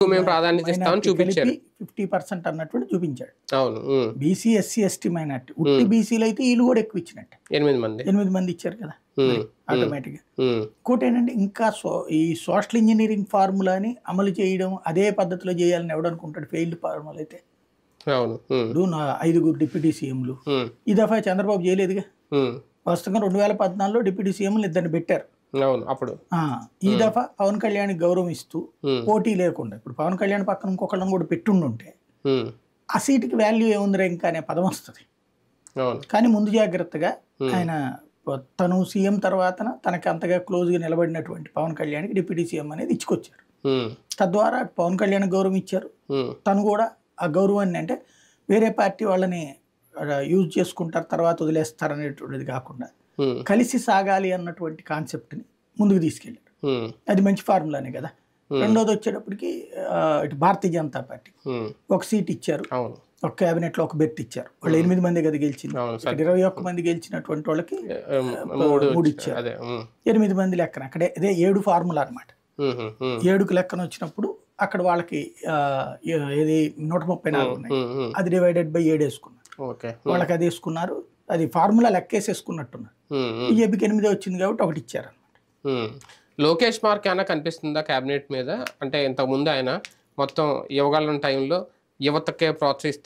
ఎక్కువ మేము ప్రాధాన్యత ఇస్తామని చూపించారు. 50% అన్నట్టు చూపించాడు. అవును. BC, SC, ST, minority. ఉట్టి బీసీలు అయితే వీళ్ళు కూడా ఎక్కువ ఇచ్చినట్టు 8 మంది ఇచ్చారు కదా ఆటోమేటిక్గా. ఇంకోటి ఏంటంటే ఇంకా ఈ సోషల్ ఇంజనీరింగ్ ఫార్ములాని అమలు చేయడం అదే పద్ధతిలో చేయాలని ఎవడనుకుంటాడు? ఫెయిల్డ్ ఫార్ములా అయితే. ఇప్పుడు 5 డిప్యూటీ సీఎంలు ఈ దఫా చంద్రబాబు చేయలేదుగా. వాస్తవంగా 2014లో డిప్యూటీ సీఎంలు 2 పెట్టారు. అప్పుడు ఈ దఫా పవన్ కళ్యాణ్ గౌరవం ఇస్తూ పోటీ లేకుండా, ఇప్పుడు పవన్ కళ్యాణ్ పక్కన ఇంకొకళ్ళని కూడా పెట్టుండుంటే ఆ సీటుకి వాల్యూ ఏముందిరా ఇంకా అనే పదం వస్తుంది. కానీ ముందు జాగ్రత్తగా ఆయన తను సీఎం తర్వాత తనకి అంతగా క్లోజ్గా నిలబడినటువంటి పవన్ కళ్యాణ్కి డిప్యూటీ సీఎం అనేది ఇచ్చుకొచ్చారు. తద్వారా పవన్ కళ్యాణ్ గౌరవం ఇచ్చారు. తను కూడా ఆ గౌరవాన్ని అంటే వేరే పార్టీ వాళ్ళని యూజ్ చేసుకుంటారు తర్వాత వదిలేస్తారు అనేటువంటిది కాకుండా కలిసి సాగాలి అన్నటువంటి కాన్సెప్ట్ని ముందుకు తీసుకెళ్ళారు. అది మంచి ఫార్ములానే కదా. రెండోది వచ్చేటప్పటికి ఇటు భారతీయ జనతా పార్టీ 1 సీట్ ఇచ్చారు, ఒక క్యాబినెట్లో 1 బెర్త్ ఇచ్చారు. వాళ్ళు 8 మంది కదా గెలిచింది. 21 మంది గెలిచినటువంటి వాళ్ళకి 3 ఇచ్చారు. 8 మంది లెక్కన అక్కడే ఇదే 7 ఫార్ములా అనమాట. 7కు లెక్కన వచ్చినప్పుడు అక్కడ వాళ్ళకి ఏది 134 ఉన్నాయి. అది డివైడెడ్ బై 7 వేసుకున్నారు. వాళ్ళకి అది వేసుకున్నారు. అది ఫార్ములా లెక్కేసేసుకున్నట్టున్నారు. బీజేపీకి 8 వచ్చింది కాబట్టి 1 ఇచ్చారనమాట. లోకేష్ మార్క్ ఏమైనా కనిపిస్తుందా క్యాబినెట్ మీద? అంటే ఇంతకుముందు ఆయన మొత్తం ఇవ్వగలిగిన టైంలో యువతకే ప్రోత్సహిస్తూ